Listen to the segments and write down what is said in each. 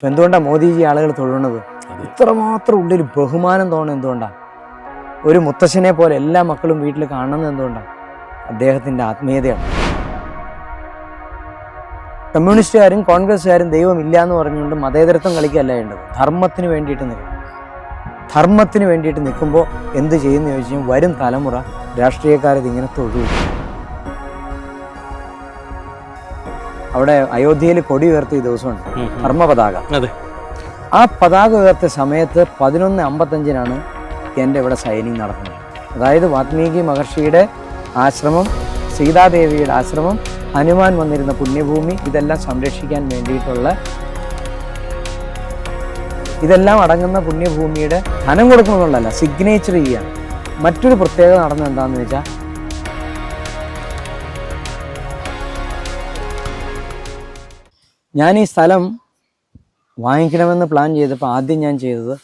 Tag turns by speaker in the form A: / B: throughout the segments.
A: എന്തുകൊണ്ടാണ് മോദിജി ആളുകൾ തൊഴുന്നത്? ഇത്രമാത്രം ഉള്ളൊരു ബഹുമാനം തോന്നുന്നത് എന്തുകൊണ്ടാണ്? ഒരു മുത്തശ്ശനെ പോലെ എല്ലാ മക്കളും വീട്ടിൽ കാണുന്നത് എന്തുകൊണ്ടാണ്? അദ്ദേഹത്തിൻ്റെ ആത്മീയതയാണ്. കമ്മ്യൂണിസ്റ്റുകാരും കോൺഗ്രസ്സുകാരും ദൈവമില്ല എന്ന് പറഞ്ഞുകൊണ്ട് മതേതരത്വം കളിക്കുകയല്ല വേണ്ടത്. ധർമ്മത്തിന് വേണ്ടിയിട്ട് നിൽക്കും. ധർമ്മത്തിന് വേണ്ടിയിട്ട് നിൽക്കുമ്പോൾ എന്ത് ചെയ്യുമെന്ന് ചോദിച്ചാൽ വരും തലമുറ രാഷ്ട്രീയക്കാരത് ഇങ്ങനെ തൊഴും. അവിടെ അയോധ്യയിൽ കൊടി ഉയർത്തിയ ദിവസമുണ്ട്, ധർമ്മ പതാക. ആ പതാക ഉയർത്തിയ സമയത്ത് 11:55 എൻ്റെ ഇവിടെ സൈനിങ് നടക്കുന്നത്. അതായത് വാത്മീകി മഹർഷിയുടെ ആശ്രമം, സീതാദേവിയുടെ ആശ്രമം, ഹനുമാൻ വന്നിരുന്ന പുണ്യഭൂമി, ഇതെല്ലാം സംരക്ഷിക്കാൻ വേണ്ടിയിട്ടുള്ള, ഇതെല്ലാം അടങ്ങുന്ന പുണ്യഭൂമിയുടെ ധനം കൊടുക്കണമെന്നുള്ളതല്ല, സിഗ്നേച്ചർ ചെയ്യാണ്. മറ്റൊരു പ്രത്യേകത നടന്നത് എന്താണെന്ന് വെച്ചാൽ, ഞാൻ ഈ സ്ഥലം വാങ്ങിക്കണമെന്ന് പ്ലാൻ ചെയ്തപ്പോൾ ആദ്യം ഞാൻ ചെയ്തത്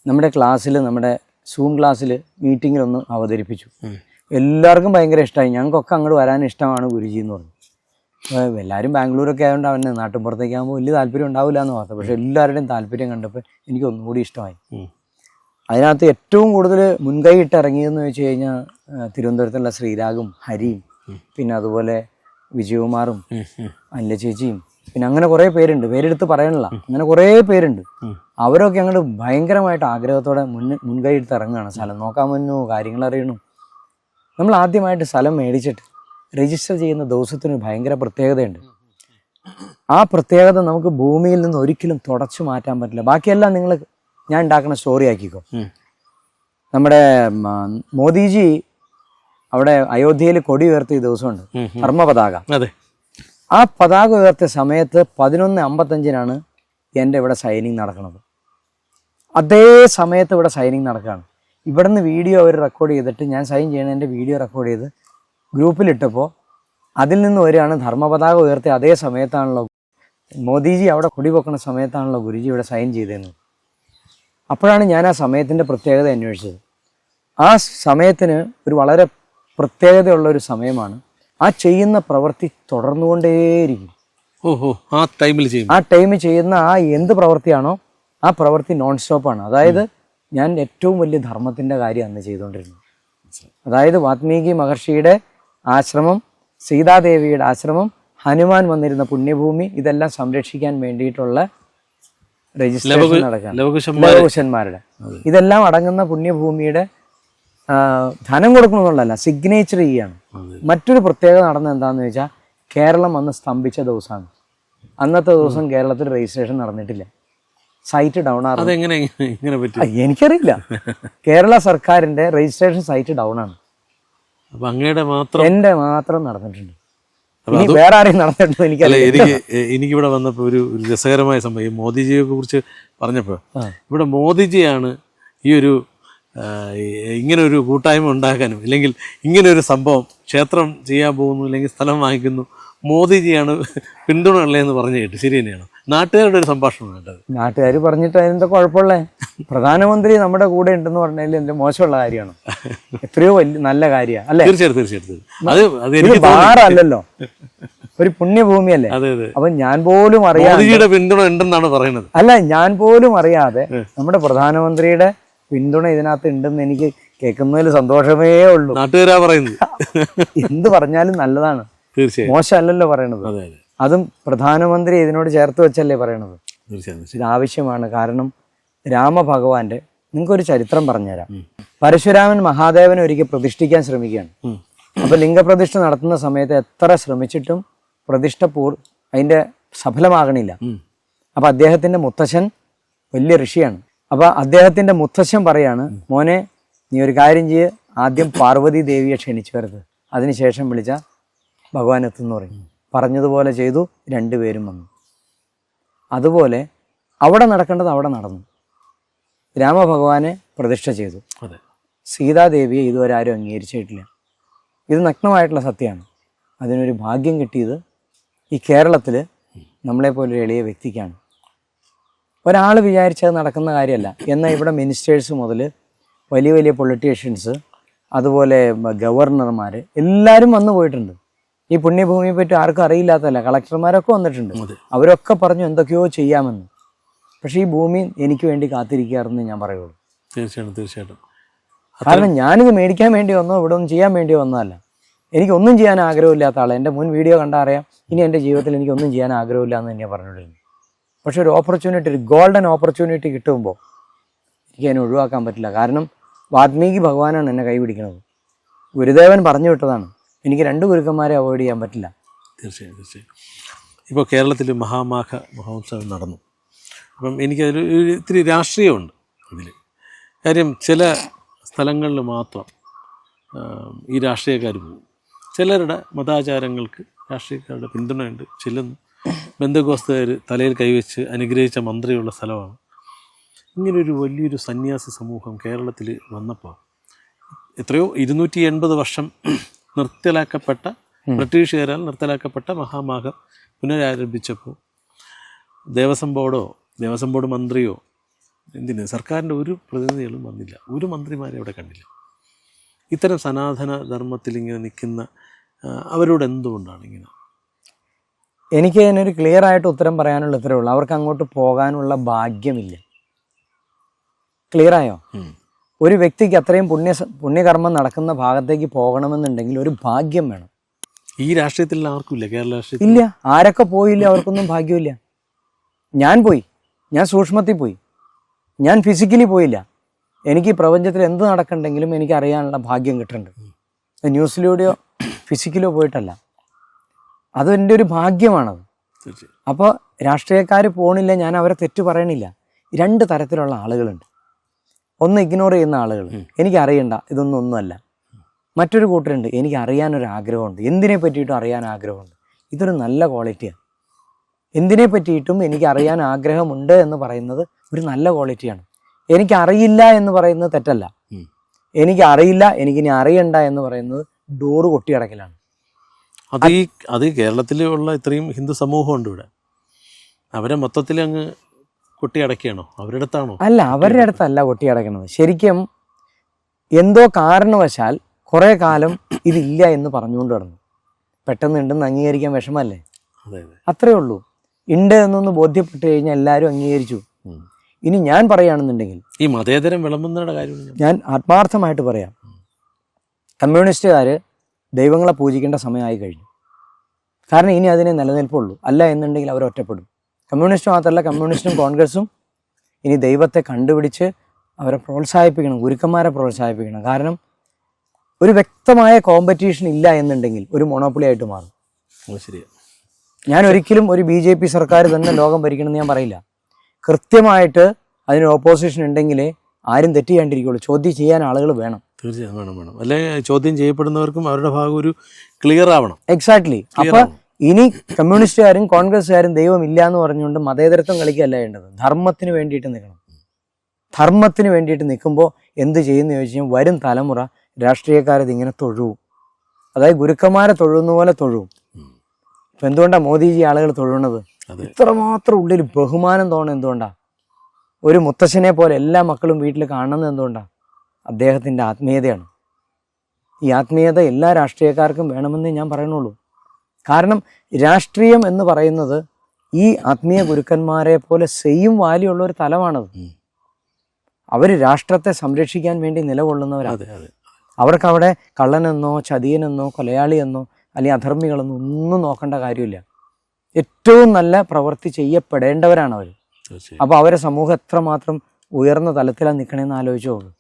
A: നമ്മുടെ ക്ലാസ്സിൽ, നമ്മുടെ സൂം ക്ലാസ്സിൽ മീറ്റിങ്ങിലൊന്ന് അവതരിപ്പിച്ചു. എല്ലാവർക്കും ഭയങ്കര ഇഷ്ടമായി. ഞങ്ങൾക്കൊക്കെ അങ്ങോട്ട് വരാൻ ഇഷ്ടമാണ് ഗുരുജി എന്ന് പറഞ്ഞു. എല്ലാവരും ബാംഗ്ലൂരൊക്കെ ആയതുകൊണ്ട് അവന് നാട്ടിൻപുറത്തേക്കാകുമ്പോൾ വലിയ താല്പര്യം ഉണ്ടാവില്ല എന്ന് പറഞ്ഞു. പക്ഷേ എല്ലാവരുടെയും താല്പര്യം കണ്ടപ്പോൾ എനിക്ക് ഒന്നുകൂടി ഇഷ്ടമായി. അതിനകത്ത് ഏറ്റവും കൂടുതൽ മുൻകൈ ഇട്ട് ഇറങ്ങിയതെന്ന് വെച്ച് കഴിഞ്ഞാൽ തിരുവനന്തപുരത്തുള്ള ശ്രീരാഗും ഹരിയും, പിന്നെ അതുപോലെ വിജയകുമാറും അനില ചേച്ചിയും, പിന്നെ അങ്ങനെ കുറേ പേരുണ്ട്, പേരെടുത്ത് പറയാനില്ല, അങ്ങനെ കുറേ പേരുണ്ട്. അവരൊക്കെ അങ്ങോട്ട് ഭയങ്കരമായിട്ട് ആഗ്രഹത്തോടെ മുൻകൈ എടുത്ത് ഇറങ്ങുകയാണ്. സ്ഥലം നോക്കാൻ വന്നു, കാര്യങ്ങൾ അറിയണു. നമ്മൾ ആദ്യമായിട്ട് സ്ഥലം മേടിച്ചിട്ട് രജിസ്റ്റർ ചെയ്യുന്ന ദിവസത്തിന് ഭയങ്കര പ്രത്യേകതയുണ്ട്. ആ പ്രത്യേകത നമുക്ക് ഭൂമിയിൽ നിന്ന് ഒരിക്കലും തുടച്ചു മാറ്റാൻ പറ്റില്ല. ബാക്കിയെല്ലാം നിങ്ങൾ ഞാൻ ഉണ്ടാക്കുന്ന സ്റ്റോറി ആക്കിക്കോ. നമ്മുടെ മോദിജി അവിടെ അയോധ്യയിൽ കൊടി ഉയർത്തിയ ദിവസമുണ്ട്, ധർമ്മ പതാക. ആ പതാക ഉയർത്തിയ സമയത്ത് 11:55 എൻ്റെ ഇവിടെ സൈനിങ് നടക്കുന്നത്. അതേ സമയത്ത് ഇവിടെ സൈനിങ് നടക്കുകയാണ്. ഇവിടെ നിന്ന് വീഡിയോ അവർ റെക്കോർഡ് ചെയ്തിട്ട് ഞാൻ സൈൻ ചെയ്യണതിൻ്റെ വീഡിയോ റെക്കോർഡ് ചെയ്ത് ഗ്രൂപ്പിലിട്ടപ്പോൾ അതിൽ നിന്ന് വരികയാണ് ധർമ്മപതാക ഉയർത്തിയ അതേ സമയത്താണല്ലോ മോദിജി അവിടെ കൊടി വെക്കുന്ന സമയത്താണല്ലോ ഗുരുജി ഇവിടെ സൈൻ ചെയ്തതെന്ന്. അപ്പോഴാണ് ഞാൻ ആ സമയത്തിൻ്റെ പ്രത്യേകത അന്വേഷിച്ചത്. ആ സമയത്തിന് ഒരു വളരെ പ്രത്യേകതയുള്ള ഒരു സമയമാണ്. ആ ചെയ്യുന്ന പ്രവൃത്തി തുടർന്നുകൊണ്ടേയിരിക്കും. ആ ടൈമിൽ ചെയ്യുന്ന ആ എന്ത് പ്രവൃത്തിയാണോ ആ പ്രവൃത്തി നോൺ സ്റ്റോപ്പാണ്. അതായത് ഞാൻ ഏറ്റവും വലിയ ധർമ്മത്തിൻ്റെ കാര്യം അന്ന് ചെയ്തുകൊണ്ടിരുന്നു. അതായത് വാത്മീകി മഹർഷിയുടെ ആശ്രമം, സീതാദേവിയുടെ ആശ്രമം, ഹനുമാൻ വന്നിരുന്ന പുണ്യഭൂമി, ഇതെല്ലാം സംരക്ഷിക്കാൻ വേണ്ടിയിട്ടുള്ള രജിസ്ട്രേഷൻ നടക്കുകയാണ്. ലവകുശന്മാരുടെ ഇതെല്ലാം അടങ്ങുന്ന പുണ്യഭൂമിയുടെ ധനം കൊടുക്കണമെന്നുള്ളതല്ല, സിഗ്നേച്ചർ ചെയ്യാണ്. മറ്റൊരു പ്രത്യേകത നടന്നത് എന്താണെന്ന് വെച്ചാൽ, കേരളം അന്ന് സ്തംഭിച്ച ദിവസമാണ്. അന്നത്തെ ദിവസം കേരളത്തിൽ രജിസ്ട്രേഷൻ നടന്നിട്ടില്ല. സൈറ്റ് ഡൗൺ ആണ്. എനിക്കറിയില്ല. കേരള സർക്കാരിന്റെ രജിസ്ട്രേഷൻ സൈറ്റ് ഡൗൺ ആണ്. എന്റെ മാത്രം നടന്നിട്ടുണ്ട്. വേറെ ആരെയും നടന്നിട്ടുണ്ടോ എനിക്കറിയില്ല.
B: എനിക്കിവിടെ വന്നപ്പോൾ ഒരു രസകരമായ സംഭവം, മോദിജിയെ കുറിച്ച് പറഞ്ഞപ്പോൾ, ഇവിടെ മോദിജിയാണ് ഈ ഒരു ഇങ്ങനെ ഒരു കൂട്ടായ്മ ഉണ്ടാക്കാനും, അല്ലെങ്കിൽ ഇങ്ങനെ ഒരു സംഭവം ക്ഷേത്രം ചെയ്യാൻ പോകുന്നു, അല്ലെങ്കിൽ സ്ഥലം വാങ്ങിക്കുന്നു, മോദിജിയാണ് പിന്തുണ ഉള്ളതെന്ന് പറഞ്ഞു കേട്ടു. ശരി തന്നെയാണോ? നാട്ടുകാരുടെ ഒരു സംഭാഷണം കേട്ടത്.
A: നാട്ടുകാർ പറഞ്ഞിട്ട് അതിനെന്താ കുഴപ്പമുള്ളേ? പ്രധാനമന്ത്രി നമ്മുടെ കൂടെ ഉണ്ടെന്ന് പറഞ്ഞാൽ എന്ത് മോശമുള്ള കാര്യമാണ്? എത്രയോ വലിയ നല്ല കാര്യമാണ് അല്ലേ?
B: തീർച്ചയായിട്ടും.
A: ബാറല്ലല്ലോ, ഒരു പുണ്യഭൂമിയല്ലേ. അപ്പൊ ഞാൻ പോലും അറിയാതെ
B: പിന്തുണ ഉണ്ടെന്നാണ് പറയുന്നത്.
A: അല്ല, ഞാൻ പോലും അറിയാതെ നമ്മുടെ പ്രധാനമന്ത്രിയുടെ പിന്തുണ ഇതിനകത്ത് ഉണ്ടെന്ന് എനിക്ക് കേൾക്കുന്നതിൽ സന്തോഷമേ ഉള്ളൂ.
B: നാട്ടുകാരാ പറയുന്നത്.
A: എന്ത് പറഞ്ഞാലും നല്ലതാണ്, മോശമല്ലല്ലോ പറയണത്. അതും പ്രധാനമന്ത്രി ഇതിനോട് ചേർത്ത് വെച്ചല്ലേ പറയണത്. ഇത് ആവശ്യമാണ്. കാരണം രാമഭഗവാന്റെ, നിങ്ങൾക്കൊരു ചരിത്രം പറഞ്ഞുതരാം. പരശുരാമൻ മഹാദേവനെ ഒരിക്കൽ പ്രതിഷ്ഠിക്കാൻ ശ്രമിക്കുകയാണ്. അപ്പൊ ലിംഗപ്രതിഷ്ഠ നടത്തുന്ന സമയത്ത് എത്ര ശ്രമിച്ചിട്ടും പ്രതിഷ്ഠ അതിന്റെ സഫലമാകണില്ല. അപ്പൊ അദ്ദേഹത്തിന്റെ മുത്തശ്ശൻ വലിയ ഋഷിയാണ്. അപ്പൊ അദ്ദേഹത്തിന്റെ മുത്തശ്ശൻ പറയാണ്, മോനെ നീ ഒരു കാര്യം ചെയ്യ്, ആദ്യം പാർവതി ദേവിയെ ക്ഷണിച്ചു വരുത്, അതിനുശേഷം വിളിച്ച ഭഗവാൻ എത്തുന്നു പറയും. പറഞ്ഞതുപോലെ ചെയ്തു, രണ്ടുപേരും വന്നു. അതുപോലെ അവിടെ നടക്കേണ്ടത് അവിടെ നടന്നു. രാമഭഗവാനെ പ്രതിഷ്ഠ ചെയ്തു. സീതാദേവിയെ ഇതുവരെ ആരും അംഗീകരിച്ചിട്ടില്ല. ഇത് നഗ്നമായിട്ടുള്ള സത്യമാണ്. അതിനൊരു ഭാഗ്യം കിട്ടിയത് ഈ കേരളത്തിൽ നമ്മളെപ്പോലൊരു എളിയ വ്യക്തിക്കാണ്. ഒരാൾ വിചാരിച്ചത് നടക്കുന്ന കാര്യമല്ല. എന്നാൽ ഇവിടെ മിനിസ്റ്റേഴ്സ് മുതൽ വലിയ വലിയ പൊളിറ്റീഷ്യൻസ്, അതുപോലെ ഗവർണർമാർ എല്ലാവരും വന്നു പോയിട്ടുണ്ട്. ഈ പുണ്യഭൂമിയെ പറ്റി ആർക്കും അറിയില്ലാത്തതല്ല, കളക്ടർമാരൊക്കെ വന്നിട്ടുണ്ട്. അവരൊക്കെ പറഞ്ഞു എന്തൊക്കെയോ ചെയ്യാമെന്ന്. പക്ഷേ ഈ ഭൂമി എനിക്ക് വേണ്ടി കാത്തിരിക്കാറെന്ന് ഞാൻ പറയുള്ളൂ.
B: തീർച്ചയായിട്ടും.
A: കാരണം ഞാനിത് മേടിക്കാൻ വേണ്ടി വന്നോ ഇവിടെ ഒന്നും ചെയ്യാൻ വേണ്ടി വന്നതല്ല. എനിക്കൊന്നും ചെയ്യാൻ ആഗ്രഹമില്ലാത്ത ആളെ എൻ്റെ മുൻ വീഡിയോ കണ്ടാൽ അറിയാം, ഇനി എൻ്റെ ജീവിതത്തിൽ എനിക്കൊന്നും ചെയ്യാൻ ആഗ്രഹമില്ല എന്ന് തന്നെയാണ് പറഞ്ഞുകൊണ്ടിരുന്നത്. പക്ഷെ ഒരു ഓപ്പർച്യൂണിറ്റി, ഒരു ഗോൾഡൻ ഓപ്പർച്യൂണിറ്റി കിട്ടുമ്പോൾ എനിക്ക് അതിനെ ഒഴിവാക്കാൻ പറ്റില്ല. കാരണം വാൽമീകി ഭഗവാനാണ് എന്നെ കൈപിടിക്കുന്നത്. ഗുരുദേവൻ പറഞ്ഞു വിട്ടതാണ്. എനിക്ക് 2 ഗുരുക്കന്മാരെ അവോയ്ഡ് ചെയ്യാൻ പറ്റില്ല.
B: തീർച്ചയായും. ഇപ്പോൾ കേരളത്തിൽ മഹാമാഘ മഹോത്സവം നടന്നു. അപ്പം എനിക്കതിൽ ഇത്തിരി രാഷ്ട്രീയമുണ്ട് ഇതിൽ. കാര്യം ചില സ്ഥലങ്ങളിൽ മാത്രം ഈ രാഷ്ട്രീയക്കാർ പോകും. ചിലരുടെ മതാചാരങ്ങൾക്ക് രാഷ്ട്രീയക്കാരുടെ പിന്തുണയുണ്ട്. ചെല്ലുന്നു, ബന്ധുക്കോസ്തുകാർ തലയിൽ കൈവച്ച് അനുഗ്രഹിച്ച മന്ത്രിയുള്ള സ്ഥലമാണ്. ഇങ്ങനൊരു വലിയൊരു സന്യാസി സമൂഹം കേരളത്തിൽ വന്നപ്പോൾ എത്രയോ 280 വർഷം നിർത്തലാക്കപ്പെട്ട, ബ്രിട്ടീഷുകാരാൽ നിർത്തലാക്കപ്പെട്ട മഹാമാഘം പുനരാരംഭിച്ചപ്പോൾ ദേവസ്വം ബോർഡ് മന്ത്രിയോ എന്തിന് സർക്കാരിൻ്റെ ഒരു പ്രതിനിധികളും വന്നില്ല. ഒരു മന്ത്രിമാരെ അവിടെ കണ്ടില്ല. ഇത്തരം സനാതന ധർമ്മത്തിൽ ഇങ്ങനെ നിൽക്കുന്ന അവരോട് എന്തുകൊണ്ടാണ് ഇങ്ങനെ?
A: എനിക്ക് അതിനൊരു ക്ലിയർ ആയിട്ട് ഉത്തരം പറയാനുള്ള ഇത്രയേ ഉള്ളൂ. അവർക്ക് അങ്ങോട്ട് പോകാനുള്ള ഭാഗ്യമില്ല. ക്ലിയറായോ? ഒരു വ്യക്തിക്ക് അത്രയും പുണ്യകർമ്മം നടക്കുന്ന ഭാഗത്തേക്ക് പോകണമെന്നുണ്ടെങ്കിൽ ഒരു ഭാഗ്യം വേണം.
B: ഈ രാഷ്ട്രീയത്തിൽ ആർക്കും ഇല്ല, കേരള രാഷ്ട്രീയത്തിൽ
A: ഇല്ല. ആരൊക്കെ പോയില്ല അവർക്കൊന്നും ഭാഗ്യമില്ല. ഞാൻ പോയി, ഞാൻ സൂക്ഷ്മത്തിൽ പോയി, ഞാൻ ഫിസിക്കലി പോയില്ല. എനിക്ക് ഈ പ്രപഞ്ചത്തിൽ എന്ത് നടക്കണ്ടെങ്കിലും എനിക്ക് അറിയാനുള്ള ഭാഗ്യം കിട്ടുന്നുണ്ട്. ന്യൂസിലൂടെയോ ഫിസിക്കലോ പോയിട്ടല്ല. അത് എൻ്റെ ഒരു ഭാഗ്യമാണത്. അപ്പോൾ രാഷ്ട്രീയക്കാർ പോണില്ല, ഞാൻ അവരെ തെറ്റു പറയണില്ല. 2 തരത്തിലുള്ള ആളുകളുണ്ട്. ഒന്ന് ഇഗ്നോർ ചെയ്യുന്ന ആളുകൾ, എനിക്ക് അറിയണ്ട, ഒന്നുമല്ല. മറ്റൊരു കൂട്ടരുണ്ട്, എനിക്ക് അറിയാനൊരു ആഗ്രഹമുണ്ട്, എന്തിനെ പറ്റിയിട്ടും അറിയാൻ ആഗ്രഹമുണ്ട്. ഇതൊരു നല്ല ക്വാളിറ്റിയാണ്. എന്തിനെ പറ്റിയിട്ടും എനിക്ക് അറിയാൻ ആഗ്രഹമുണ്ട് എന്ന് പറയുന്നത് ഒരു നല്ല ക്വാളിറ്റിയാണ്. എനിക്കറിയില്ല എന്ന് പറയുന്നത് തെറ്റല്ല. എനിക്കറിയില്ല, എനിക്കിനി അറിയണ്ട എന്ന് പറയുന്നത് ഡോറ് കൊട്ടിയടക്കലാണ്.
B: അത് കേരളത്തിലുള്ള ഇത്രയും ഹിന്ദു സമൂഹമുണ്ട് ഇവിടെ, അവരെ മൊത്തത്തിൽ അങ്ങ് കൊട്ടിയടക്കുകയാണോ? അവരുടെ അടുത്താണോ?
A: അല്ല, അവരുടെ അടുത്തല്ല കൊട്ടിയടക്കണത്. ശരിക്കും എന്തോ കാരണവശാൽ കുറേ കാലം ഇതില്ല എന്ന് പറഞ്ഞുകൊണ്ട് കിടന്നു. പെട്ടെന്ന് ഉണ്ടെന്ന് അംഗീകരിക്കാൻ വിഷമല്ലേ? അത്രേ ഉള്ളൂ. ഉണ്ട് എന്നൊന്ന് ബോധ്യപ്പെട്ട് കഴിഞ്ഞാൽ എല്ലാവരും അംഗീകരിച്ചു. ഇനി ഞാൻ പറയുകയാണെന്നുണ്ടെങ്കിൽ
B: ഈ മതേതരം വിളമ്പുന്നതിന്റെ കാര്യം
A: ഞാൻ ആത്മാർത്ഥമായിട്ട് പറയാം. കമ്മ്യൂണിസ്റ്റുകാർ ദൈവങ്ങളെ പൂജിക്കേണ്ട സമയമായി കഴിഞ്ഞു. കാരണം ഇനി അതിനെ നിലനിൽപ്പുള്ളൂ. അല്ല എന്നുണ്ടെങ്കിൽ അവർ ഒറ്റപ്പെടും. കമ്മ്യൂണിസ്റ്റ് മാത്രമല്ല, കമ്മ്യൂണിസ്റ്റും കോൺഗ്രസും ഇനി ദൈവത്തെ കണ്ടുപിടിച്ച് അവരെ പ്രോത്സാഹിപ്പിക്കണം, ഗുരുക്കന്മാരെ പ്രോത്സാഹിപ്പിക്കണം. കാരണം ഒരു വ്യക്തമായ കോമ്പറ്റീഷൻ ഇല്ല എന്നുണ്ടെങ്കിൽ ഒരു മൊണോപ്പൊളി ആയിട്ട് മാറും.
B: ശരിയാണ്.
A: ഞാൻ ഒരിക്കലും ഒരു BJP സർക്കാർ തന്നെ ലോകം ഭരിക്കണമെന്ന് ഞാൻ പറയില്ല. കൃത്യമായിട്ട് അതിന് ഓപ്പോസിഷൻ ഉണ്ടെങ്കിലേ ആരും തെറ്റ് ചെയ്യാണ്ടിരിക്കുള്ളൂ. ചോദ്യം ചെയ്യാൻ ആളുകൾ വേണം.
B: തീർച്ചയായും വേണം. അല്ലെങ്കിൽ ചോദ്യം ചെയ്യപ്പെടുന്നവർക്കും അവരുടെ ഭാഗം ഒരു ക്ലിയർ ആവണം.
A: എക്സാക്ട്ലി. അപ്പൊ ഇനി കമ്മ്യൂണിസ്റ്റുകാരും കോൺഗ്രസ്സുകാരും ദൈവം ഇല്ല എന്ന് പറഞ്ഞുകൊണ്ട് മതേതരത്വം കളിക്കുകയല്ല വേണ്ടത്. ധർമ്മത്തിന് വേണ്ടിയിട്ട് നിൽക്കണം. ധർമ്മത്തിന് വേണ്ടിയിട്ട് നിൽക്കുമ്പോൾ എന്ത് ചെയ്യുന്ന ചോദിച്ചു കഴിഞ്ഞാൽ വരും തലമുറ രാഷ്ട്രീയക്കാരത് ഇങ്ങനെ തൊഴുവും. അതായത് ഗുരുക്കന്മാരെ തൊഴുന്ന പോലെ തൊഴുവും. ഇപ്പം എന്തുകൊണ്ടാണ് മോദിജി ആളുകൾ തൊഴുന്നത്? ഇത്രമാത്രം ഉള്ളിൽ ബഹുമാനം തോന്നുന്നത് എന്തുകൊണ്ടാണ്? ഒരു മുത്തശ്ശനെ പോലെ എല്ലാ മക്കളും വീട്ടിൽ കാണുന്നത് എന്തുകൊണ്ടാണ്? അദ്ദേഹത്തിൻ്റെ ആത്മീയതയാണ്. ഈ ആത്മീയത എല്ലാ രാഷ്ട്രീയക്കാർക്കും വേണമെന്നേ ഞാൻ പറയണുള്ളൂ. കാരണം രാഷ്ട്രീയം എന്ന് പറയുന്നത് ഈ ആത്മീയ ഗുരുക്കന്മാരെ പോലെ സെയിം വാല്യൂ ഉള്ള ഒരു തലമാണത്. അവർ രാഷ്ട്രത്തെ സംരക്ഷിക്കാൻ വേണ്ടി നിലകൊള്ളുന്നവരാണ്. അവർക്ക് അവിടെ കള്ളനെന്നോ ചതിയനെന്നോ കൊലയാളിയെന്നോ അല്ലെങ്കിൽ അധർമ്മികളെന്നോ ഒന്നും നോക്കേണ്ട കാര്യമില്ല. ഏറ്റവും നല്ല പ്രവൃത്തി ചെയ്യപ്പെടേണ്ടവരാണ് അവർ. അപ്പോൾ അവരെ സമൂഹം എത്രമാത്രം ഉയർന്ന തലത്തിലാണ് നിൽക്കണമെന്ന് ആലോചിച്ചു നോക്കും.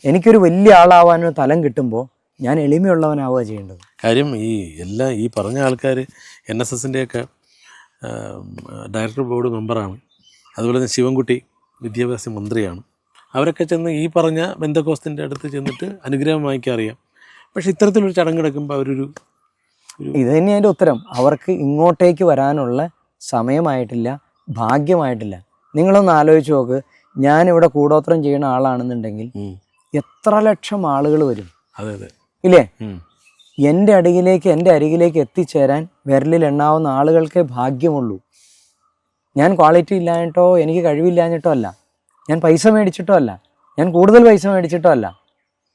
A: എനിക്കൊരു വലിയ ആളാവാനൊരു തലം കിട്ടുമ്പോൾ ഞാൻ എളിമയുള്ളവനാവുക ചെയ്യേണ്ടത്.
B: കാര്യം ഈ പറഞ്ഞ ആൾക്കാർ NSSൻ്റെയൊക്കെ ഡയറക്ടർ ബോർഡ് മെമ്പറാണ്. അതുപോലെ തന്നെ ശിവൻകുട്ടി വിദ്യാഭ്യാസ മന്ത്രിയാണ്. അവരൊക്കെ ചെന്ന് ഈ പറഞ്ഞ ബന്ധക്കോസ്തിൻ്റെ അടുത്ത് ചെന്നിട്ട് അനുഗ്രഹം വാങ്ങിക്കാൻ അറിയാം. പക്ഷെ ഇത്തരത്തിലൊരു ചടങ്ങ് നടക്കുമ്പോൾ അവരൊരു
A: ഇത് തന്നെ അതിൻ്റെ ഉത്തരം. അവർക്ക് ഇങ്ങോട്ടേക്ക് വരാനുള്ള സമയമായിട്ടില്ല, ഭാഗ്യമായിട്ടില്ല. നിങ്ങളൊന്ന് ആലോചിച്ച് നോക്ക്. ഞാനിവിടെ കൂടോത്രം ചെയ്യുന്ന ആളാണെന്നുണ്ടെങ്കിൽ എത്ര ലക്ഷം ആളുകൾ വരും. ഇല്ലേ? എൻ്റെ അരികിലേക്ക് എത്തിച്ചേരാൻ വിരലിൽ എണ്ണാവുന്ന ആളുകൾക്കേ ഭാഗ്യമുള്ളൂ. ഞാൻ ക്വാളിറ്റി ഇല്ലാഞ്ഞിട്ടോ എനിക്ക് കഴിവില്ലാഞ്ഞിട്ടോ അല്ല, ഞാൻ പൈസ മേടിച്ചിട്ടോ അല്ല, ഞാൻ കൂടുതൽ പൈസ മേടിച്ചിട്ടോ അല്ല.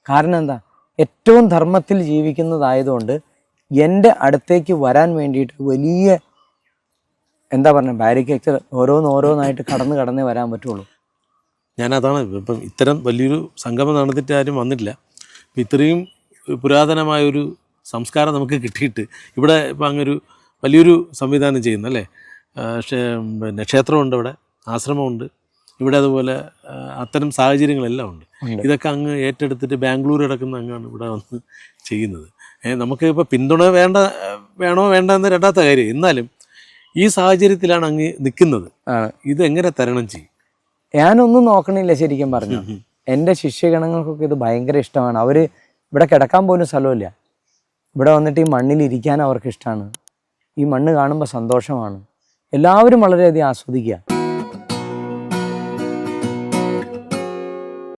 A: കാരണം എന്താ? ഏറ്റവും ധർമ്മത്തിൽ ജീവിക്കുന്നതായതുകൊണ്ട് എൻ്റെ അടുത്തേക്ക് വരാൻ വേണ്ടിയിട്ട് വലിയ എന്താ പറയുക ബാരിക്കേച്ചർ ഓരോന്നായിട്ട് കടന്നേ വരാൻ പറ്റുള്ളൂ.
B: ഞാനതാണ് ഇപ്പം ഇത്തരം വലിയൊരു സംഗമം നടന്നിട്ട് ആരും വന്നിട്ടില്ല. ഇപ്പം ഇത്രയും പുരാതനമായൊരു സംസ്കാരം നമുക്ക് കിട്ടിയിട്ട് ഇവിടെ ഇപ്പം അങ്ങൊരു വലിയൊരു സംവിധാനം ചെയ്യുന്നു അല്ലേ. പിന്നെ ക്ഷേത്രമുണ്ട്, ഇവിടെ ആശ്രമമുണ്ട്, ഇവിടെ അതുപോലെ അത്തരം സാഹചര്യങ്ങളെല്ലാം ഉണ്ട്. ഇതൊക്കെ അങ്ങ് ഏറ്റെടുത്തിട്ട് ബാംഗ്ലൂർ കിടക്കുന്ന അങ്ങാണ് ഇവിടെ വന്ന് ചെയ്യുന്നത്. നമുക്ക് ഇപ്പോൾ പിന്തുണ വേണോ വേണ്ട എന്ന് രണ്ടാമത്തെ കാര്യം. എന്നാലും ഈ സാഹചര്യത്തിലാണ് അങ്ങ് നിൽക്കുന്നത്. ഇതെങ്ങനെ തരണം ചെയ്യും?
A: ഞാനൊന്നും നോക്കണില്ല ശരിക്കും പറഞ്ഞു. എൻ്റെ ശിഷ്യഗണങ്ങൾക്കൊക്കെ ഇത് ഭയങ്കര ഇഷ്ടമാണ്. അവർ ഇവിടെ കിടക്കാൻ പോലും സ്ഥലമില്ല. ഇവിടെ വന്നിട്ട് ഈ മണ്ണിൽ ഇരിക്കാൻ അവർക്ക് ഇഷ്ടമാണ്. ഈ മണ്ണ് കാണുമ്പോൾ സന്തോഷമാണ്. എല്ലാവരും വളരെയധികം ആസ്വദിക്കുക.